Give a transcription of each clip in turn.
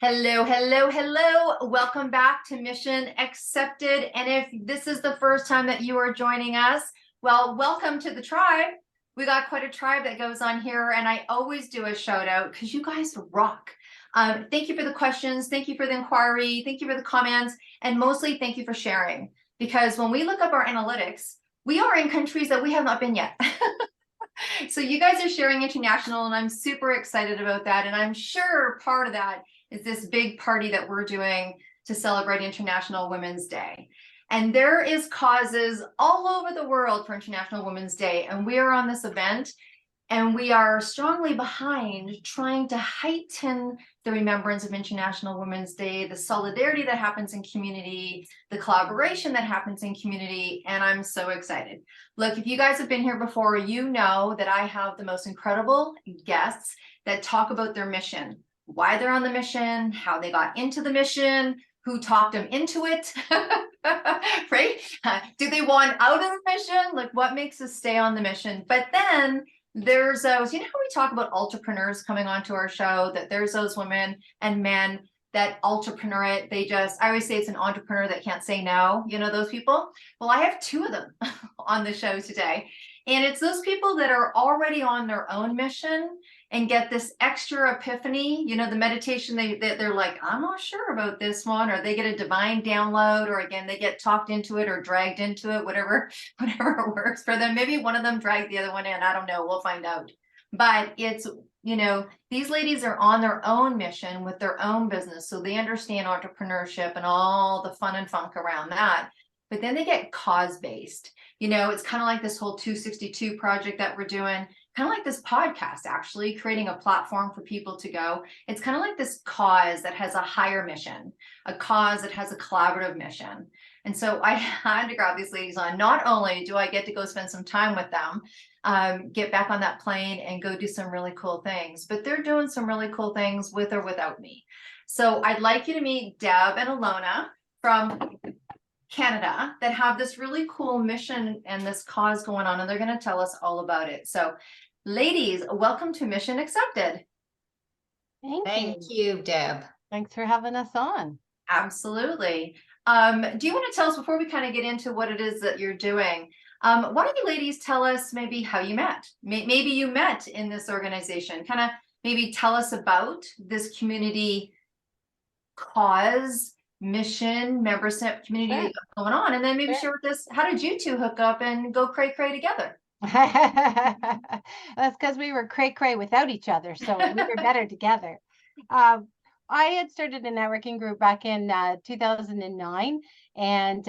Hello, hello, hello. Welcome back to Mission Accepted. And if this is the first time that you are joining us, well, welcome to the tribe. We got quite a tribe that goes on here, and I always do a shout out because you guys rock. Thank you for the questions. Thank you for the inquiry. Thank you for the comments. And mostly, thank you for sharing. Because when we look up our analytics, we are in countries that we have not been yet. So you guys are sharing international, and I'm super excited about that. And I'm sure part of that is this big party that we're doing to celebrate International Women's Day. And there is causes all over the world for International Women's Day. And we are on this event, and we are strongly behind trying to heighten the remembrance of International Women's Day, the solidarity that happens in community, the collaboration that happens in community, and I'm so excited. Look, if you guys have been here before, you know that I have the most incredible guests that talk about their mission, why they're on the mission, how they got into the mission, who talked them into it, right? Do they want out of the mission? Like, what makes us stay on the mission? But then there's those, you know how we talk about entrepreneurs coming onto our show, that there's those women and men that entrepreneur it. I always say it's an entrepreneur that can't say no, you know, those people. Well, I have two of them on the show today. And it's those people that are already on their own mission and get this extra epiphany, you know, the meditation, they're like, I'm not sure about this one, or they get a divine download, or again, they get talked into it or dragged into it, whatever works for them. Maybe one of them dragged the other one in. I don't know. We'll find out. But it's, you know, these ladies are on their own mission with their own business. So they understand entrepreneurship and all the fun and funk around that. But then they get cause-based. You know, it's kind of like this whole 262 project that we're doing, kind of like this podcast, actually creating a platform for people to go. It's kind of like this cause that has a higher mission, a cause that has a collaborative mission. And so I had to grab these ladies on. Not only do I get to go spend some time with them, get back on that plane and go do some really cool things, but they're doing some really cool things with or without me. So I'd like you to meet Deb and Ilona from Canada that have this really cool mission and this cause going on, and they're going to tell us all about it. So ladies, welcome to Mission Accepted. Thank you, Deb. Thanks for having us on. Absolutely. Do you want to tell us, before we kind of get into what it is that you're doing, why don't you ladies tell us maybe how you met? Maybe you met in this organization. Kind of maybe tell us about this community cause, mission, membership community going on, and then maybe share with us, how did you two hook up and go cray together? That's because we were cray without each other, so we were better together. I had started a networking group back in 2009 and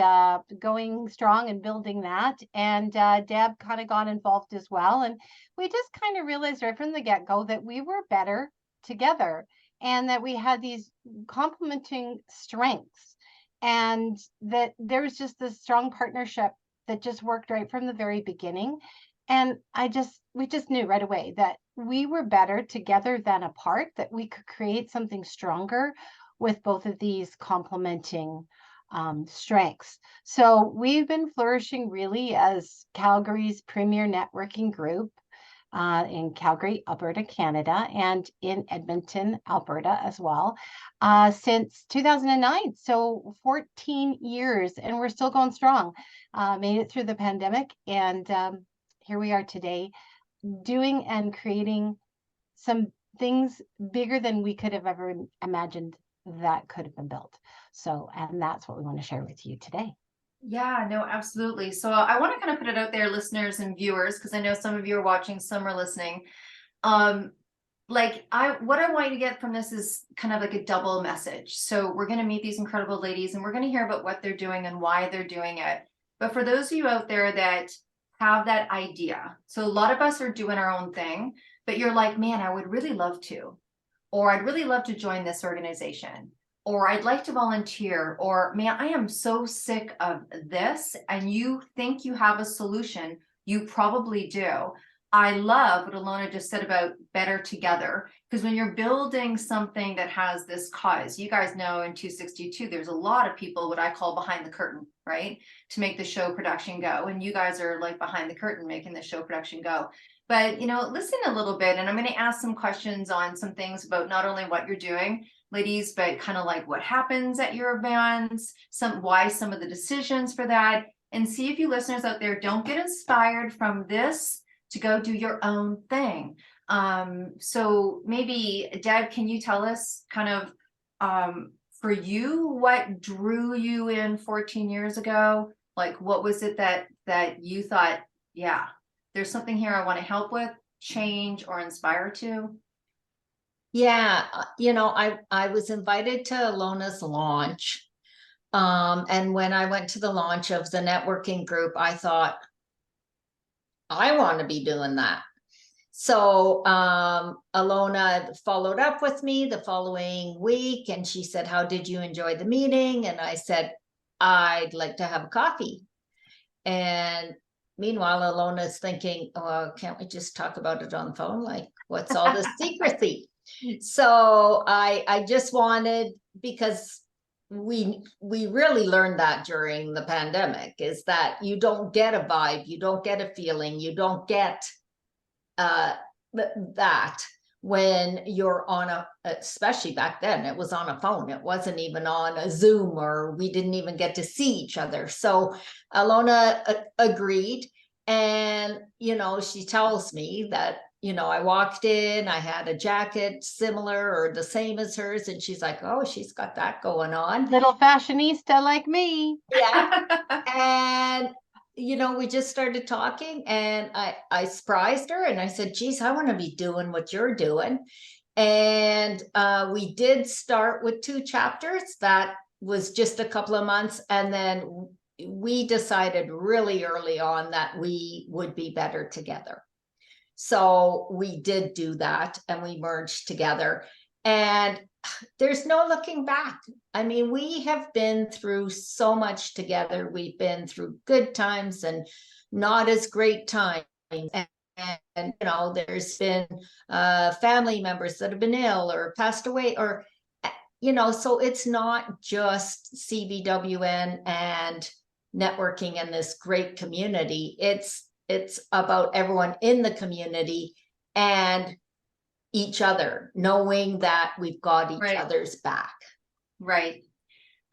going strong and building that. And Deb kind of got involved as well. And we just kind of realized right from the get-go that we were better together and that we had these complementing strengths and that there was just this strong partnership that just worked right from the very beginning. And we just knew right away that we were better together than apart, that we could create something stronger with both of these complementing strengths. So we've been flourishing really as Calgary's premier networking group in Calgary, Alberta, Canada, and in Edmonton, Alberta as well, since 2009. So 14 years, and we're still going strong. Made it through the pandemic, and here we are today doing and creating some things bigger than we could have ever imagined that could have been built. So, and that's what we want to share with you today. Yeah, no, absolutely. So I want to kind of put it out there, listeners and viewers, because I know some of you are watching, some are listening. What I want you to get from this is kind of like a double message. So we're going to meet these incredible ladies and we're going to hear about what they're doing and why they're doing it. But for those of you out there that have that idea, so a lot of us are doing our own thing, but you're like, man, I would really love to, or I'd really love to join this organization, or I'd like to volunteer, or man, I am so sick of this, and you think you have a solution. You probably do. I love what Ilona just said about better together, because when you're building something that has this cause, you guys know in 262, there's a lot of people, what I call behind the curtain, right? To make the show production go. And you guys are like behind the curtain, making the show production go. But, listen a little bit, and I'm going to ask some questions on some things about not only what you're doing, ladies, but kind of like what happens at your events, why some of the decisions for that, and see if you listeners out there don't get inspired from this to go do your own thing. So maybe Deb, can you tell us kind of for you, what drew you in 14 years ago? Like, what was it that you thought, yeah, there's something here I want to help with, change, or inspire to? Yeah, I was invited to Ilona's launch. And when I went to the launch of the networking group, I thought, I want to be doing that. So Ilona followed up with me the following week, and she said, how did you enjoy the meeting? And I said, I'd like to have a coffee. And meanwhile, Ilona's thinking, oh, can't we just talk about it on the phone? Like, what's all this secrecy? So I just wanted, because we really learned that during the pandemic, is that you don't get a vibe, you don't get a feeling, you don't get that when you're on especially back then, it was on a phone. It wasn't even on a Zoom, or we didn't even get to see each other. So Ilona agreed. And, she tells me that, I walked in, I had a jacket similar or the same as hers. And she's like, oh, she's got that going on. Little fashionista like me. Yeah. And we just started talking, and I surprised her and I said, geez, I want to be doing what you're doing. And we did start with 2 chapters. That was just a couple of months. And then we decided really early on that we would be better together. So we did do that, and we merged together. And there's no looking back. I mean, we have been through so much together. We've been through good times and not as great times. And there's been family members that have been ill or passed away, or, so it's not just CBWN and networking in this great community. It's about everyone in the community and each other, knowing that we've got each other's back. Right.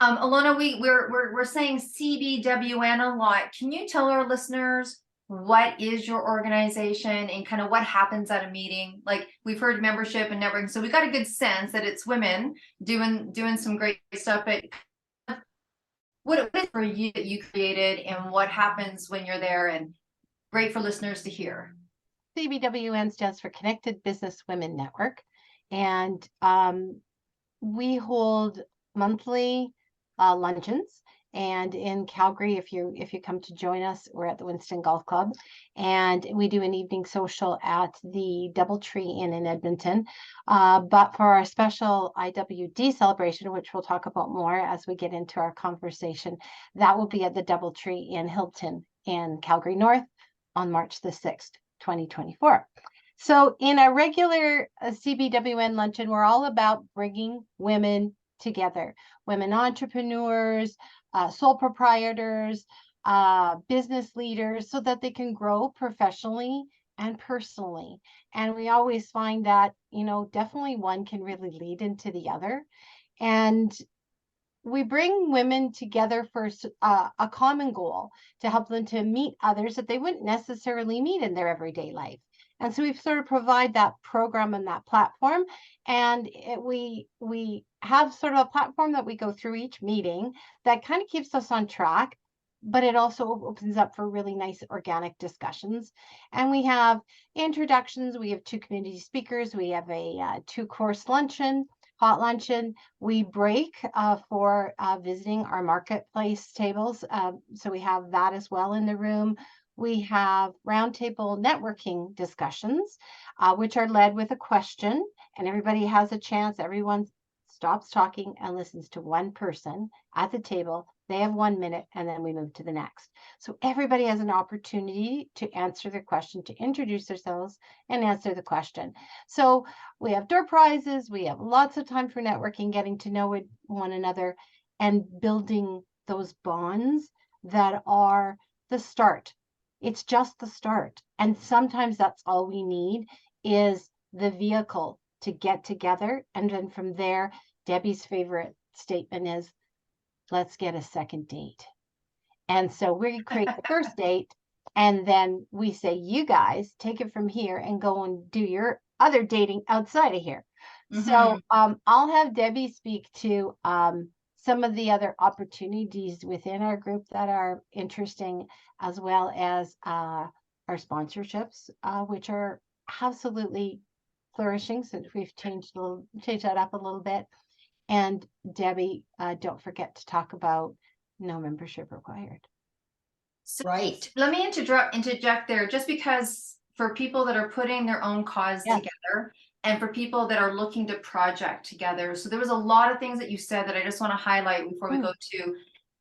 Ilona, we're saying CBWN a lot. Can you tell our listeners what is your organization and kind of what happens at a meeting? Like, we've heard membership and networking, so we got a good sense that it's women doing some great stuff. But what is it for you that you created, and what happens when you're there? And great for listeners to hear. CBWN stands for Connected Business Women Network, and we hold monthly luncheons. And in Calgary, if you come to join us, we're at the Winston Golf Club, and we do an evening social at the DoubleTree Inn in Edmonton. But for our special IWD celebration, which we'll talk about more as we get into our conversation, that will be at the DoubleTree in Hilton in Calgary North on March the 6th, 2024. So in our regular CBWN luncheon, we're all about bringing women together, women entrepreneurs, sole proprietors, business leaders, so that they can grow professionally and personally. And we always find that, definitely one can really lead into the other. And we bring women together for a common goal, to help them to meet others that they wouldn't necessarily meet in their everyday life. And so we sort of provide that program and that platform. And we have sort of a platform that we go through each meeting that kind of keeps us on track, but it also opens up for really nice organic discussions. And we have introductions. We have 2 community speakers. We have a 2-course luncheon, hot luncheon. We break for visiting our marketplace tables. So we have that as well in the room. We have roundtable networking discussions, which are led with a question, and everybody has a chance. Everyone stops talking and listens to one person at the table. They have 1 minute, and then we move to the next. So everybody has an opportunity to answer the question, to introduce themselves and answer the question. So we have door prizes. We have lots of time for networking, getting to know one another, and building those bonds that are the start it's just the start. And sometimes that's all we need is the vehicle to get together. And then from there, Debbie's favorite statement is, let's get a second date. And so we create the first date, and then we say, you guys take it from here and go and do your other dating outside of here. So I'll have Debbie speak to some of the other opportunities within our group that are interesting, as well as our sponsorships, which are absolutely flourishing since we've changed that up a little bit. And Debbie, don't forget to talk about no membership required. So Right. let me interject there, just because for people that are putting their own cause together, and for people that are looking to project together. So there was a lot of things that you said that I just want to highlight before we go to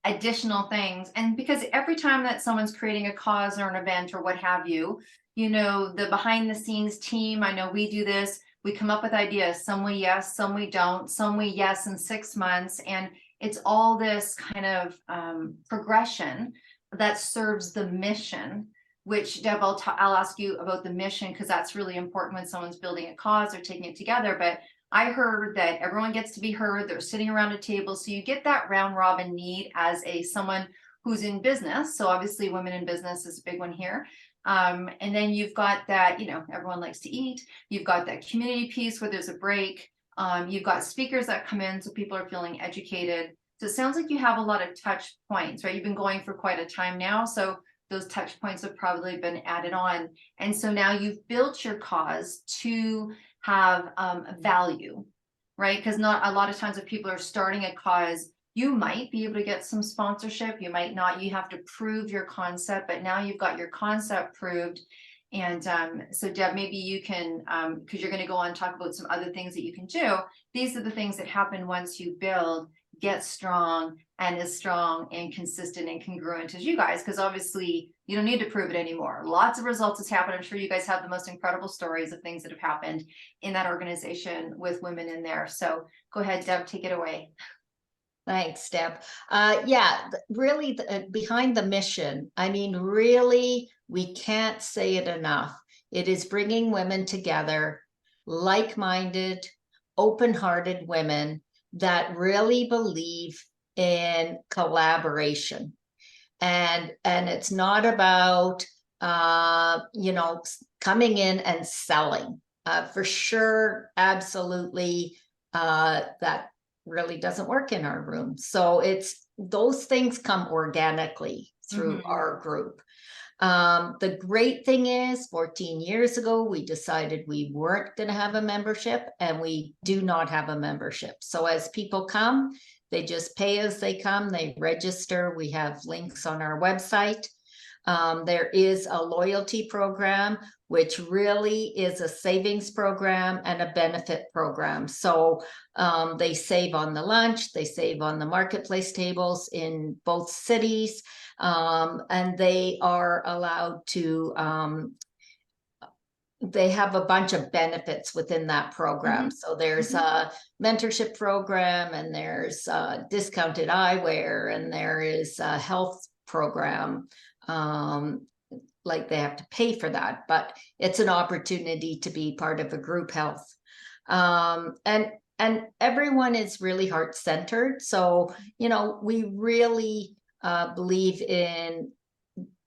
additional things. And because every time that someone's creating a cause or an event or what have you, you know, the behind the scenes team, I know we do this, we come up with ideas, some we yes, some we don't, some we yes in 6 months. And it's all this kind of progression that serves the mission, which Deb, I'll ask you about the mission, because that's really important when someone's building a cause or taking it together. But I heard that everyone gets to be heard, they're sitting around a table. So you get that round robin need as someone who's in business. So obviously women in business is a big one here. And then you've got that, you know, everyone likes to eat. You've got that community piece where there's a break. You've got speakers that come in, so people are feeling educated. So it sounds like you have a lot of touch points, right? You've been going for quite a time now. So those touch points have probably been added on. And so now you've built your cause to have value, right? Because not a lot of times if people are starting a cause, you might be able to get some sponsorship, you might not, you have to prove your concept, but now you've got your concept proved. And so Deb, maybe you can, because you're going to go on and talk about some other things that you can do. These are the things that happen once you build, get strong, and as strong and consistent and congruent as you guys, because obviously you don't need to prove it anymore. Lots of results has happened. I'm sure you guys have the most incredible stories of things that have happened in that organization with women in there. So go ahead, Deb, take it away. Thanks, Deb. Really behind the mission, I mean, really, we can't say it enough. It is bringing women together, like-minded, open-hearted women that really believe in collaboration. And it's not about, you know, coming in and selling. For sure, absolutely, that really doesn't work in our room. So it's those things come organically through our group. The great thing is 14 years ago, we decided we weren't going to have a membership, and we do not have a membership. So as people come, they just pay as they come, they register. We have links on our website. There is a loyalty program, which really is a savings program and a benefit program. So they save on the lunch, they save on the marketplace tables in both cities, and they are allowed to, they have a bunch of benefits within that program. So there's a mentorship program, and there's discounted eyewear, and there is a health program. Like they have to pay for that, but it's an opportunity to be part of a group health. And everyone is really heart-centered. So, you know, we really believe in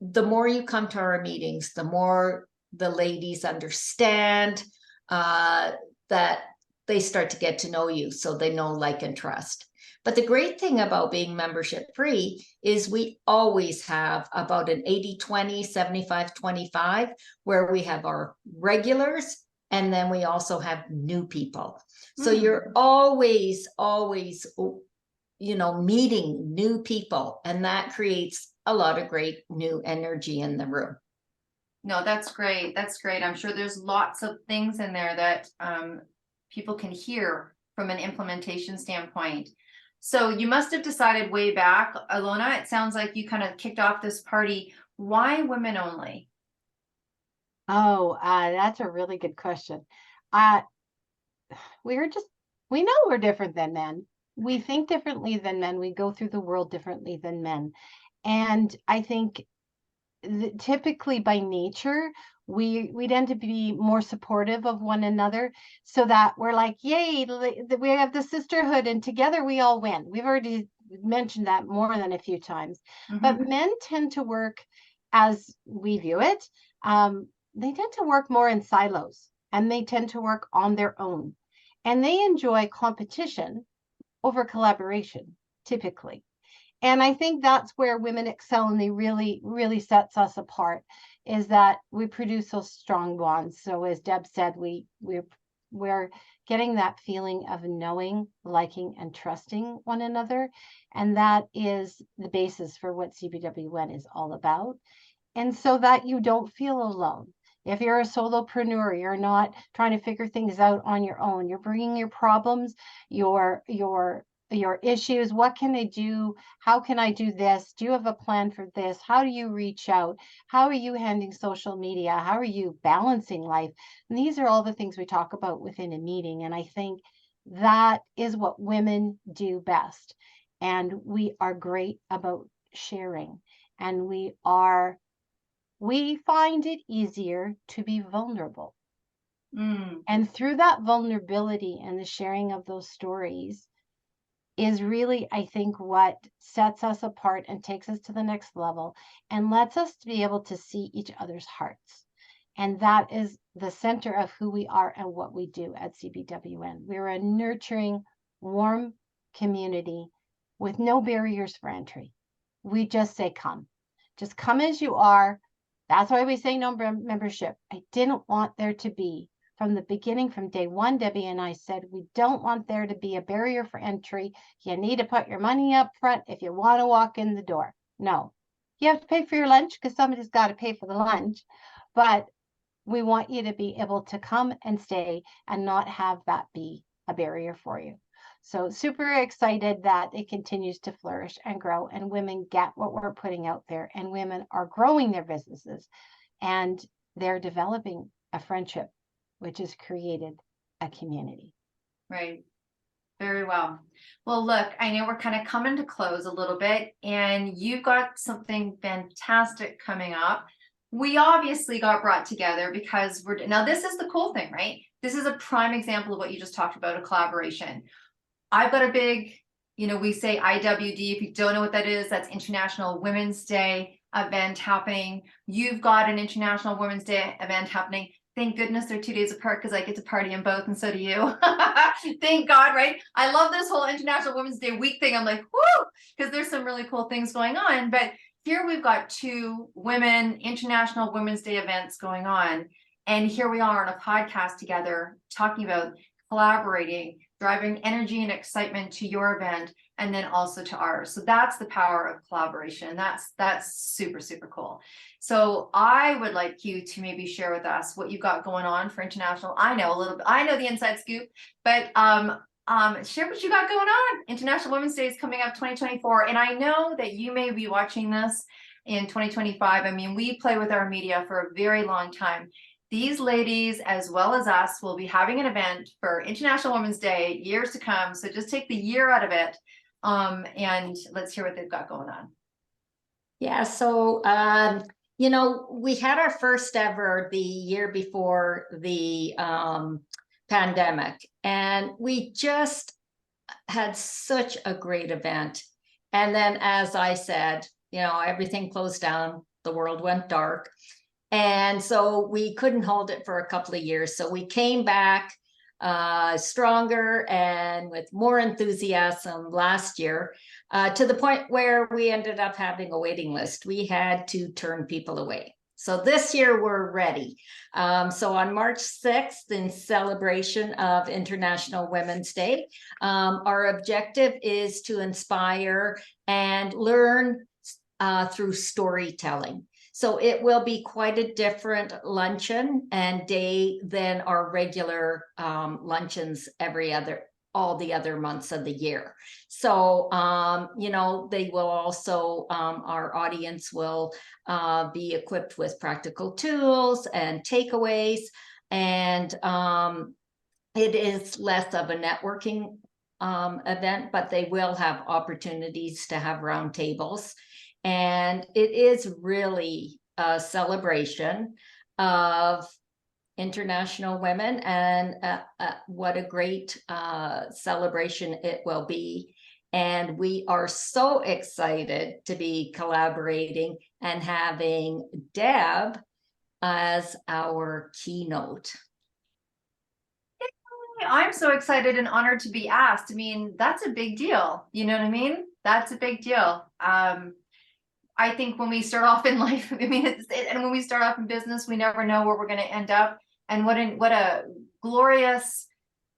the more you come to our meetings, the more the ladies understand that they start to get to know you, so they know, like, and trust. But the great thing about being membership free is we always have about an 80-20, 75-25, where we have our regulars, and then we also have new people. So you're always, you know, meeting new people, and that creates a lot of great new energy in the room. No, that's great. That's great. I'm sure there's lots of things in there that people can hear from an implementation standpoint. So you must have decided way back, Ilona, it sounds like you kind of kicked off this party. Why women only? Oh, that's a really good question. We know we're different than men. We think differently than men. We go through the world differently than men. And I think typically by nature, we tend to be more supportive of one another, so that we're like, yay, we have the sisterhood and together we all win. We've already mentioned that more than a few times. But men tend to work, as we view it, they tend to work more in silos, and they tend to work on their own, and they enjoy competition over collaboration, typically. And I think that's where women excel, and they really, really sets us apart, is that we produce those strong bonds. So as Deb said, we're getting that feeling of knowing, liking, and trusting one another. And that is the basis for what CBWN is all about. And so that you don't feel alone. If you're a solopreneur, you're not trying to figure things out on your own. You're bringing your problems, your issues. What can I do? How can I do this? Do you have a plan for this? How do you reach out? How are you handling social media? How are you balancing life? And these are all the things we talk about within a meeting. And I think that is what women do best. And we are great about sharing. And we find it easier to be vulnerable. And through that vulnerability and the sharing of those stories is really, I think, what sets us apart and takes us to the next level and lets us to be able to see each other's hearts. And that is the center of who we are and what we do at CBWN. We're a nurturing, warm community with no barriers for entry. We just say, come. Just come as you are. That's why we say no membership. I didn't want there to be, from the beginning, from day one, Debbie and I said, we don't want there to be a barrier for entry. You need to put your money up front if you want to walk in the door. No, you have to pay for your lunch because somebody's got to pay for the lunch. But we want you to be able to come and stay and not have that be a barrier for you. So super excited that it continues to flourish and grow, and women get what we're putting out there, and women are growing their businesses, and they're developing a friendship, which has created a community. Right. Very well. Well, look, I know we're kind of coming to close a little bit, and you've got something fantastic coming up. We obviously got brought together because now this is the cool thing, right? This is a prime example of what you just talked about, a collaboration. I've got a big, we say IWD. If you don't know what that is, that's International Women's Day event happening. You've got an International Women's Day event happening. Thank goodness they're 2 days apart because I get to party in both, and so do you. Thank God, right? I love this whole International Women's Day week thing. I'm like, whoo, because there's some really cool things going on. But here we've got 2 International Women's Day events going on. And here we are on a podcast together talking about collaborating, driving energy and excitement to your event, and then also to ours. So that's the power of collaboration. That's super, super cool. So I would like you to maybe share with us what you got going on for International. I know a little bit, I know the inside scoop, but share what you got going on. International Women's Day is coming up 2024. And I know that you may be watching this in 2025. I mean, we play with our media for a very long time. These ladies, as well as us, will be having an event for International Women's Day years to come. So just take the year out of it. And let's hear what they've got going on. Yeah, so, we had our first ever the year before the pandemic, and we just had such a great event. And then, as I said, everything closed down, the world went dark. And so we couldn't hold it for a couple of years. So we came back stronger and with more enthusiasm last year, to the point where we ended up having a waiting list. We had to turn people away. So this year we're ready. So on March 6th, in celebration of International Women's Day, our objective is to inspire and learn through storytelling. So it will be quite a different luncheon and day than our regular luncheons all the other months of the year. So, they will also, our audience will be equipped with practical tools and takeaways. And it is less of a networking event, but they will have opportunities to have roundtables. And it is really celebration of International Women, and what a great celebration it will be. And we are so excited to be collaborating and having Deb as our keynote. I'm so excited and honored to be asked. I mean, that's a big deal. You know what I mean? That's a big deal. I think when we start off in life, I mean, and when we start off in business, we never know where we're going to end up. And what a glorious,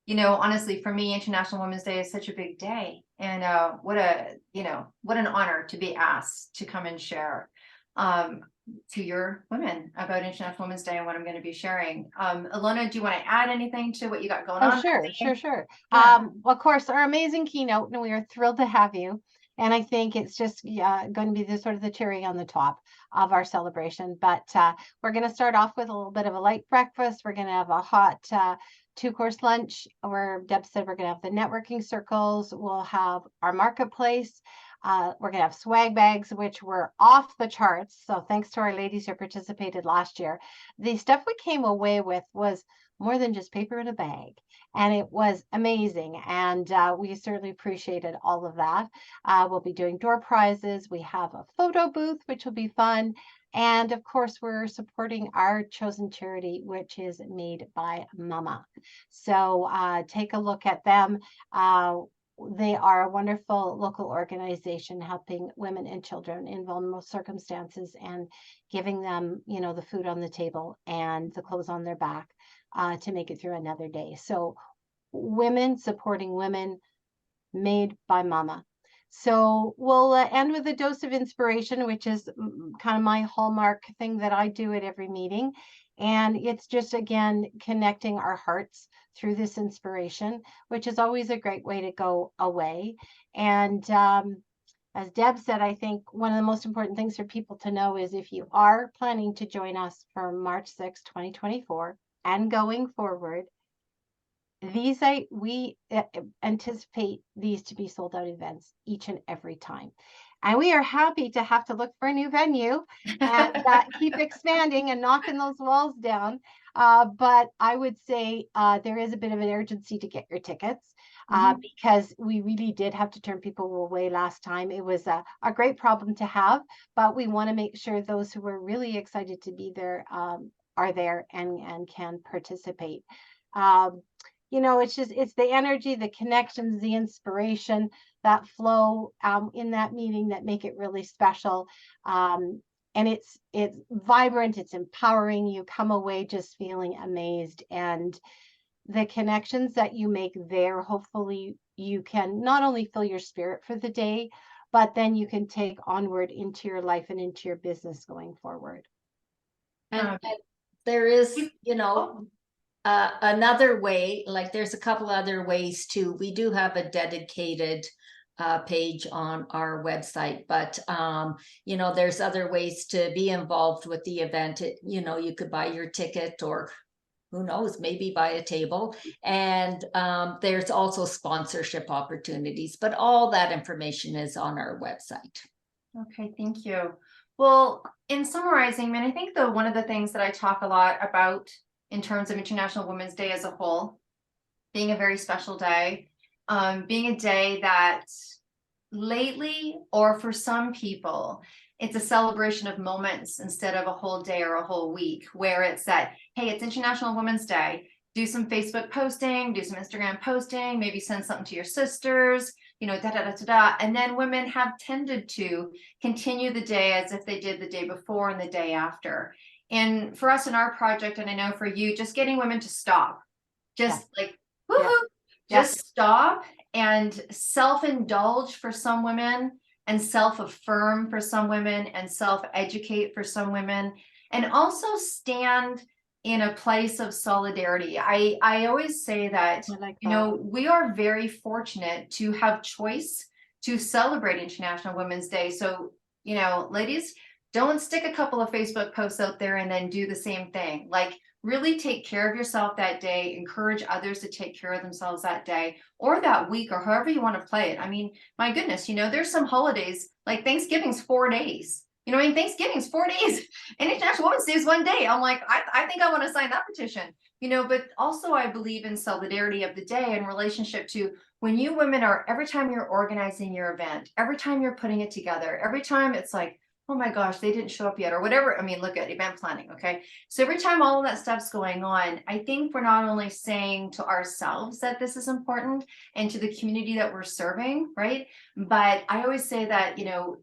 you know, honestly, for me, International Women's Day is such a big day. And what an honor to be asked to come and share to your women about International Women's Day and what I'm going to be sharing. Ilona, do you want to add anything to what you got going on? Sure. Yeah. Of course, our amazing keynote, and we are thrilled to have you. And I think it's just going to be the sort of the cherry on the top of our celebration. But we're going to start off with a little bit of a light breakfast. We're going to have a hot 2-course lunch, where Deb said we're going to have the networking circles. We'll have our marketplace. We're going to have swag bags, which were off the charts. So thanks to our ladies who participated last year. The stuff we came away with was more than just paper in a bag. And it was amazing. And we certainly appreciated all of that. We'll be doing door prizes. We have a photo booth, which will be fun. And of course, we're supporting our chosen charity, which is Made by Mama. So take a look at them. They are a wonderful local organization helping women and children in vulnerable circumstances and giving them, you know, the food on the table and the clothes on their back to make it through another day. So women supporting women, Made by Mama. So we'll end with a dose of inspiration, which is kind of my hallmark thing that I do at every meeting. And it's just, again, connecting our hearts through this inspiration, which is always a great way to go away. And as Deb said, I think one of the most important things for people to know is if you are planning to join us for March 6, 2024 and going forward, we anticipate these to be sold out events each and every time. And we are happy to have to look for a new venue and keep expanding and knocking those walls down. But I would say there is a bit of an urgency to get your tickets because we really did have to turn people away last time. It was a great problem to have, but we want to make sure those who are really excited to be there are there and can participate. You know, it's the energy, the connections, the inspiration, that flow in that meeting that make it really special. And it's vibrant, it's empowering. You come away just feeling amazed. And the connections that you make there, hopefully you can not only fill your spirit for the day, but then you can take onward into your life and into your business going forward. And there is, you know, another way, like there's a couple other ways too. We do have a dedicated page on our website, but you know, there's other ways to be involved with the event. You know, you could buy your ticket, or who knows, maybe buy a table. And there's also sponsorship opportunities, but all that information is on our website. Okay, thank you. Well, in summarizing, I think one of the things that I talk a lot about in terms of International Women's Day as a whole, being a very special day, being a day that lately, or for some people, it's a celebration of moments instead of a whole day or a whole week, where it's that, hey, it's International Women's Day. Do some Facebook posting, do some Instagram posting, maybe send something to your sisters, you know, And then women have tended to continue the day as if they did the day before and the day after. And for us in our project, and I know for you, just getting women to stop, just like, woohoo, just stop and self-indulge for some women, and self-affirm for some women, and self-educate for some women, and also stand in a place of solidarity. I always say that, you know, we are very fortunate to have choice to celebrate International Women's Day. So, you know, ladies, don't stick a couple of Facebook posts out there and then do the same thing. Like, really take care of yourself that day, encourage others to take care of themselves that day or that week, or however you want to play it. I mean, my goodness, you know, there's some holidays like Thanksgiving's 4 days. You know, I mean, Thanksgiving's 4 days and International Women's Day is 1 day. I'm like, I think I want to sign that petition, you know, but also I believe in solidarity of the day in relationship to when you women are, every time you're organizing your event, every time you're putting it together, every time it's like, oh my gosh, they didn't show up yet or whatever. I mean, look at event planning. Okay. So every time all of that stuff's going on, I think we're not only saying to ourselves that this is important and to the community that we're serving, right? But I always say that, you know,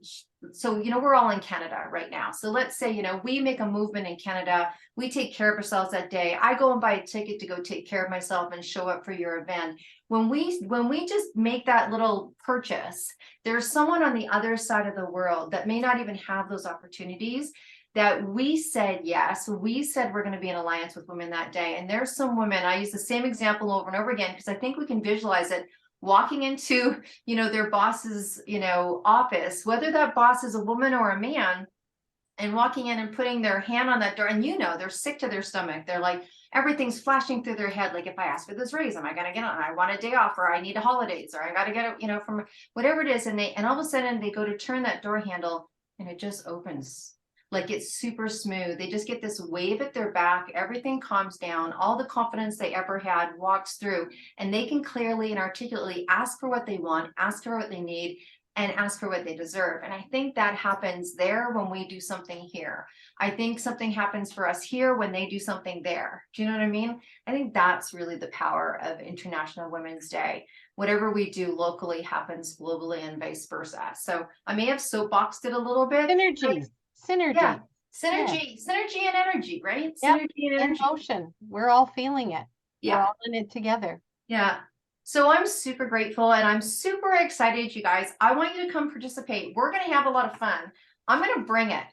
so, you know, we're all in Canada right now. So let's say, you know, we make a movement in Canada, we take care of ourselves that day. I go and buy a ticket to go take care of myself and show up for your event. When we just make that little purchase, there's someone on the other side of the world that may not even have those opportunities that we said yes. We said we're going to be in alliance with women that day. And there's some women, I use the same example over and over again, because I think we can visualize it, walking into, you know, their boss's, you know, office, whether that boss is a woman or a man, and walking in and putting their hand on that door, and you know, they're sick to their stomach. They're like, everything's flashing through their head. Like, if I ask for this raise, am I gonna get on? I want a day off, or I need a holidays, or I gotta get it, you know, from whatever it is. And all of a sudden they go to turn that door handle and it just opens. Like, it's super smooth. They just get this wave at their back. Everything calms down. All the confidence they ever had walks through, and they can clearly and articulately ask for what they want, ask for what they need, and ask for what they deserve. And I think that happens there when we do something here. I think something happens for us here when they do something there. Do you know what I mean? I think that's really the power of International Women's Day. Whatever we do locally happens globally and vice versa. So I may have soapboxed it a little bit. Synergy. Yeah. Synergy and energy, right? Yep. Synergy and In energy. motion. We're all feeling it. Yeah. We're all in it together. Yeah. So I'm super grateful and I'm super excited, you guys. I want you to come participate. We're going to have a lot of fun. I'm going to bring it.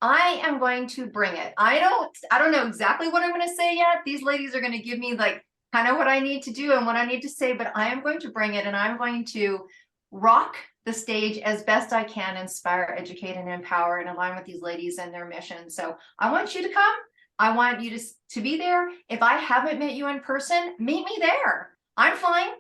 I am going to bring it. I don't know exactly what I'm going to say yet. These ladies are going to give me like kind of what I need to do and what I need to say, but I am going to bring it, and I'm going to rock the stage as best I can, inspire, educate, and empower, and align with these ladies and their mission. So I want you to come. I want you to be there. If I haven't met you in person, meet me there. I'm flying.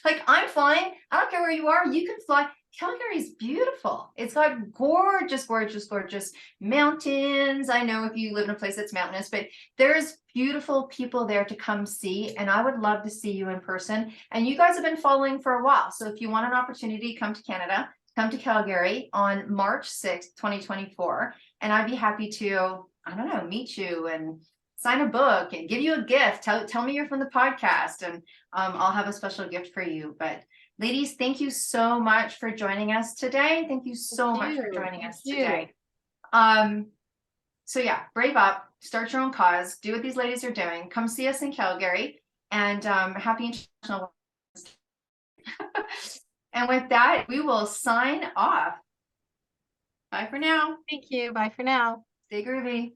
Like, I'm flying. I don't care where you are. You can fly. Calgary is beautiful. It's got gorgeous, gorgeous, gorgeous mountains. I know if you live in a place that's mountainous, but there's beautiful people there to come see. And I would love to see you in person. And you guys have been following for a while. So if you want an opportunity, come to Canada, come to Calgary on March 6th, 2024. And I'd be happy to, I don't know, meet you and sign a book and give you a gift. Tell me you're from the podcast, and I'll have a special gift for you. But ladies, thank you so much for joining us today. Thank you so much for joining us today. So yeah, brave up, start your own cause, do what these ladies are doing. Come see us in Calgary, and happy International Women's Day. And with that, we will sign off. Bye for now. Thank you. Bye for now. Stay groovy.